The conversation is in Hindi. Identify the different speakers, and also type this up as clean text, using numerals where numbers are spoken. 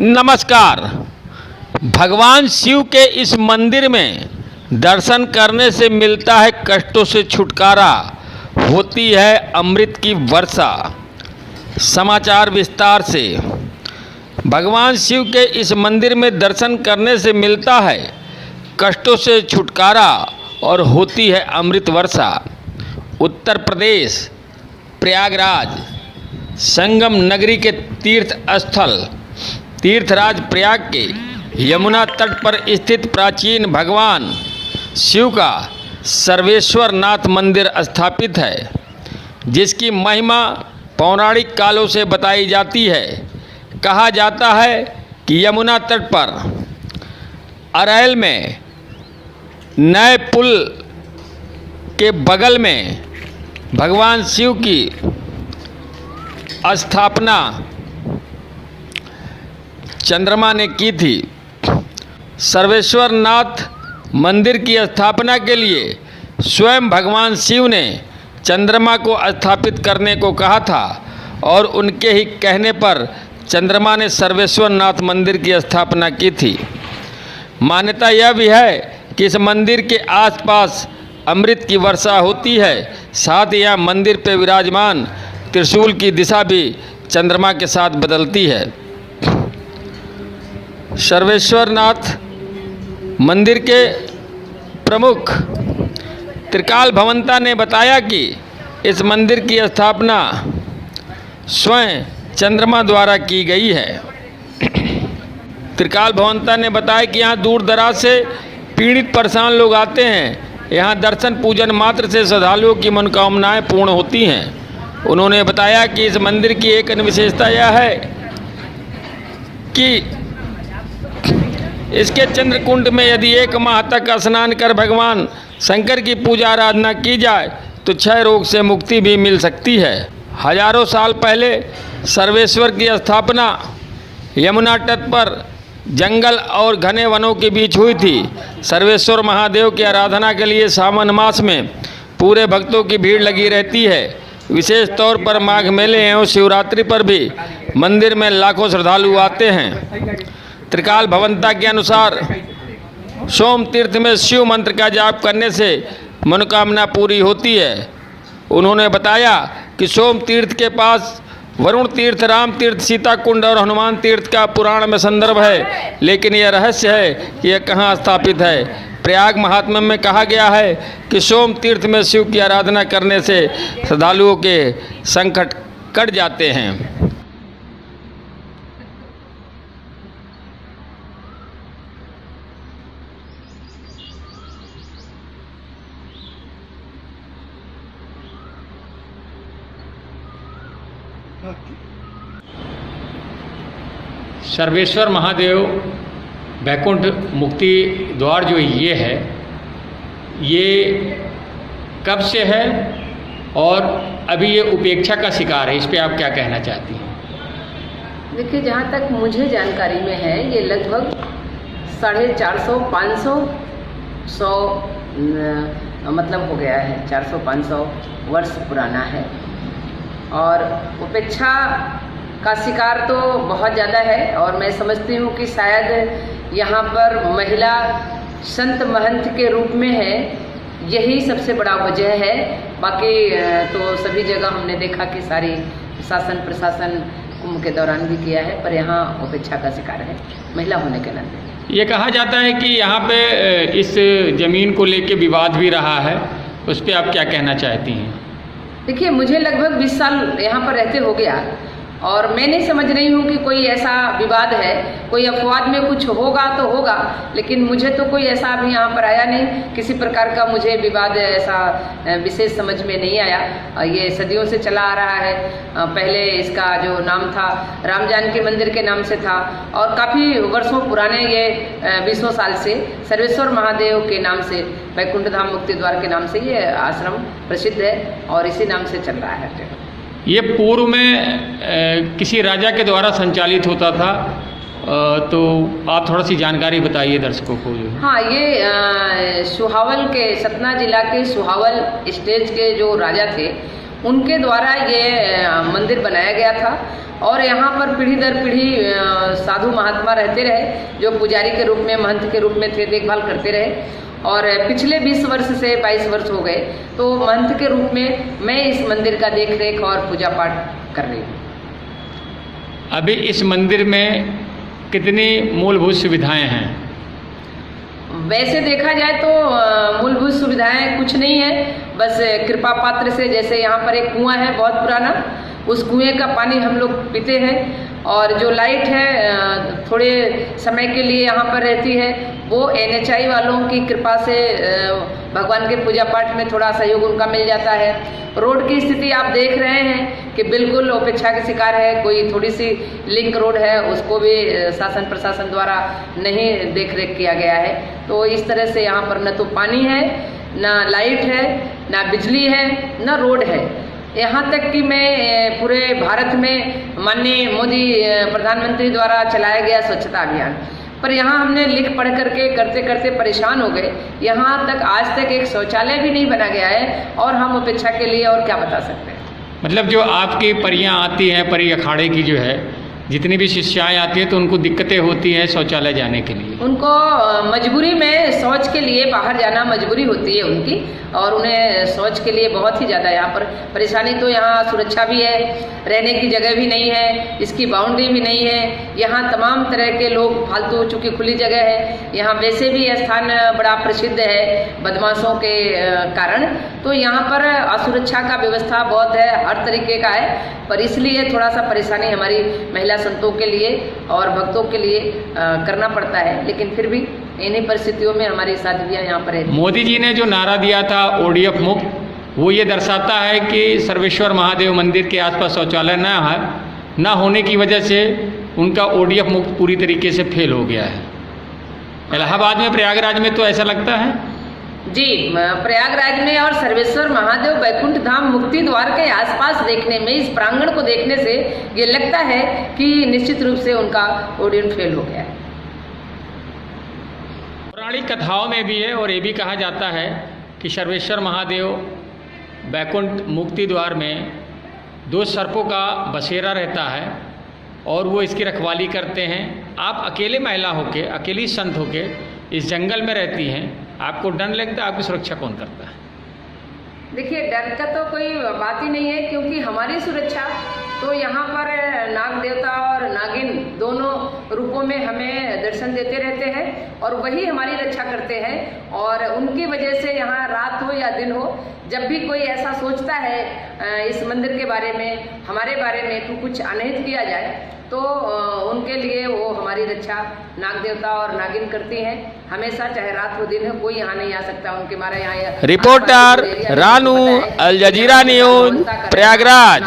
Speaker 1: नमस्कार। भगवान शिव के इस मंदिर में दर्शन करने से मिलता है कष्टों से छुटकारा, होती है अमृत की वर्षा। समाचार विस्तार से। भगवान शिव के इस मंदिर में दर्शन करने से मिलता है कष्टों से छुटकारा और होती है अमृत वर्षा। उत्तर प्रदेश प्रयागराज संगम नगरी के तीर्थ स्थल तीर्थराज प्रयाग के यमुना तट पर स्थित प्राचीन भगवान शिव का सर्वेश्वर नाथ मंदिर स्थापित है, जिसकी महिमा पौराणिक कालों से बताई जाती है। कहा जाता है कि यमुना तट पर अरैल में नए पुल के बगल में भगवान शिव की स्थापना चंद्रमा ने की थी। सर्वेश्वर नाथ मंदिर की स्थापना के लिए स्वयं भगवान शिव ने चंद्रमा को स्थापित करने को कहा था और उनके ही कहने पर चंद्रमा ने सर्वेश्वर नाथ मंदिर की स्थापना की थी। मान्यता यह भी है कि इस मंदिर के आसपास अमृत की वर्षा होती है। साथ ही यह मंदिर पर विराजमान त्रिशूल की दिशा भी चंद्रमा के साथ बदलती है। सर्वेश्वर नाथ मंदिर के प्रमुख त्रिकाल भवंता ने बताया कि इस मंदिर की स्थापना स्वयं चंद्रमा द्वारा की गई है। त्रिकाल भवंता ने बताया कि यहाँ दूर दराज से पीड़ित परेशान लोग आते हैं। यहाँ दर्शन पूजन मात्र से श्रद्धालुओं की मनोकामनाएं पूर्ण होती हैं। उन्होंने बताया कि इस मंदिर की एक अन्य विशेषता यह है कि इसके चंद्रकुंड में यदि 1 माह तक स्नान कर भगवान शंकर की पूजा आराधना की जाए तो क्षय रोग से मुक्ति भी मिल सकती है। हजारों साल पहले सर्वेश्वर की स्थापना यमुना तट पर जंगल और घने वनों के बीच हुई थी। सर्वेश्वर महादेव की आराधना के लिए सावन मास में पूरे भक्तों की भीड़ लगी रहती है। विशेष तौर पर माघ मेले एवं शिवरात्रि पर भी मंदिर में लाखों श्रद्धालु आते हैं। त्रिकाल भवंता के अनुसार सोम तीर्थ में शिव मंत्र का जाप करने से मनोकामना पूरी होती है। उन्होंने बताया कि सोम तीर्थ के पास वरुण तीर्थ, राम तीर्थ, सीता कुंड और हनुमान तीर्थ का पुराण में संदर्भ है, लेकिन यह रहस्य है कि यह कहाँ स्थापित है। प्रयाग महात्म्य में कहा गया है कि सोम तीर्थ में शिव की आराधना करने से श्रद्धालुओं के संकट कट जाते हैं। सर्वेश्वर महादेव वैकुंठ मुक्ति द्वार जो ये है, ये कब से है और अभी ये उपेक्षा का शिकार है, इस पे आप क्या कहना चाहती हैं?
Speaker 2: देखिए, जहाँ तक मुझे जानकारी में है, ये लगभग 450-500 मतलब हो गया है, 400-500 वर्ष पुराना है। और उपेक्षा का शिकार तो बहुत ज़्यादा है और मैं समझती हूँ कि शायद यहाँ पर महिला संत महंत के रूप में है, यही सबसे बड़ा वजह है। बाकी तो सभी जगह हमने देखा कि सारी शासन प्रशासन कुंभ के दौरान भी किया है, पर यहाँ उपेक्षा का शिकार है महिला होने के नाते।
Speaker 1: ये कहा जाता है कि यहाँ पे इस ज़मीन को लेके विवाद भी रहा है, उस पर आप क्या कहना चाहती हैं?
Speaker 2: देखिए, मुझे लगभग 20 साल यहाँ पर रहते हो गया और मैं नहीं समझ रही हूँ कि कोई ऐसा विवाद है। कोई अपवाद में कुछ होगा तो होगा, लेकिन मुझे तो कोई ऐसा अभी यहाँ पर आया नहीं, किसी प्रकार का मुझे विवाद ऐसा विशेष समझ में नहीं आया। ये सदियों से चला आ रहा है। पहले इसका जो नाम था राम जानकी मंदिर के नाम से था और काफ़ी वर्षों पुराने ये 20 साल से सर्वेश्वर महादेव के नाम से, वैकुंठ धाम मुक्ति द्वार के नाम से ये आश्रम प्रसिद्ध है और इसी नाम से चल रहा है।
Speaker 1: ये पूर्व में किसी राजा के द्वारा संचालित होता था, तो आप थोड़ा सी जानकारी बताइए दर्शकों को।
Speaker 2: हाँ, ये सुहावल के, सतना जिला के सुहावल स्टेज के जो राजा थे उनके द्वारा ये मंदिर बनाया गया था। और यहाँ पर पीढ़ी दर पीढ़ी साधु महात्मा रहते रहे, जो पुजारी के रूप में, महंत के रूप में थे, देखभाल करते रहे। और पिछले 20 वर्ष से 22 वर्ष हो गए, तो महंत के रूप में मैं इस मंदिर का देख रेख और पूजा पाठ कर रही हूँ।
Speaker 1: अभी इस मंदिर में कितनी मूलभूत सुविधाएं हैं?
Speaker 2: वैसे देखा जाए तो मूलभूत सुविधाएं कुछ नहीं है, बस कृपा पात्र से, जैसे यहाँ पर एक कुआं है बहुत पुराना, उस कुएं का पानी हम लोग पीते हैं। और जो लाइट है थोड़े समय के लिए यहाँ पर रहती है, वो NHI वालों की कृपा से भगवान के पूजा पाठ में थोड़ा सहयोग उनका मिल जाता है। रोड की स्थिति आप देख रहे हैं कि बिल्कुल उपेक्षा के शिकार है। कोई थोड़ी सी लिंक रोड है, उसको भी शासन प्रशासन द्वारा नहीं देख रेख किया गया है। तो इस तरह से यहाँ पर न तो पानी है, ना लाइट है, ना बिजली है, ना रोड है। यहाँ तक कि मैं पूरे भारत में माननीय मोदी प्रधानमंत्री द्वारा चलाया गया स्वच्छता अभियान, पर यहाँ हमने लिख पढ़ करके करते करते परेशान हो गए। यहाँ तक आज तक एक शौचालय भी नहीं बना गया है, और हम उपेक्षा के लिए और क्या बता सकते हैं।
Speaker 1: मतलब जो आपकी परियां आती हैं, परी अखाड़े की जो है, जितनी भी शिष्याएं आती हैं, तो उनको दिक्कतें होती हैं शौचालय जाने के लिए? उनको
Speaker 2: मजबूरी में शौच के लिए बाहर जाना मजबूरी होती है उनकी, और उन्हें शौच के लिए बहुत ही ज़्यादा यहाँ पर परेशानी। तो यहाँ सुरक्षा भी है, रहने की जगह भी नहीं है, इसकी बाउंड्री भी नहीं है। यहाँ तमाम तरह के लोग फालतू, चूँकि खुली जगह है, यहाँ वैसे भी स्थान बड़ा प्रसिद्ध है बदमाशों के कारण, तो यहाँ पर असुरक्षा का व्यवस्था बहुत है, हर तरीके का है। पर इसलिए थोड़ा सा परेशानी हमारी महिला संतों के लिए और भक्तों के लिए करना पड़ता है, लेकिन फिर भी इन्हीं परिस्थितियों में हमारी साधवियाँ यहाँ पर रहती हैं।
Speaker 1: मोदी जी ने जो नारा दिया था ODF मुक्त, वो ये दर्शाता है कि सर्वेश्वर महादेव मंदिर के आसपास शौचालय न होने की वजह से उनका ODF मुक्त पूरी तरीके से फेल हो गया है। इलाहाबाद में, प्रयागराज में तो ऐसा लगता है
Speaker 2: जी। प्रयागराज में और सर्वेश्वर महादेव बैकुंठ धाम मुक्ति द्वार के आसपास देखने में, इस प्रांगण को देखने से ये लगता है कि निश्चित रूप से उनका ODF फेल हो गया है।
Speaker 1: पौराणिक कथाओं में भी है, और ये भी कहा जाता है कि सर्वेश्वर महादेव बैकुंठ मुक्ति द्वार में 2 सर्पों का बसेरा रहता है, और वो इसकी रखवाली करते हैं। आप अकेले महिला होके, अकेली संत होके इस जंगल में रहती हैं, आपको डर लगता है? आपकी सुरक्षा कौन करता है?
Speaker 2: देखिए, डर का तो कोई बात ही नहीं है, क्योंकि हमारी सुरक्षा तो यहाँ पर नाग देवता और नागिन दोनों रूपों में हमें दर्शन देते रहते हैं, और वही हमारी रक्षा करते हैं। और उनकी वजह से यहाँ रात हो या दिन हो, जब भी कोई ऐसा सोचता है इस मंदिर के बारे में, हमारे बारे में, तो कुछ अनहित किया जाए, तो उनके लिए वो हमारी रक्षा नाग देवता और नागिन करती हैं हमेशा, चाहे रात हो दिन हो, कोई यहाँ नहीं आ सकता उनके मारे। यहाँ
Speaker 1: रिपोर्टर रानू, अल जजीरा न्यूज़, प्रयागराज।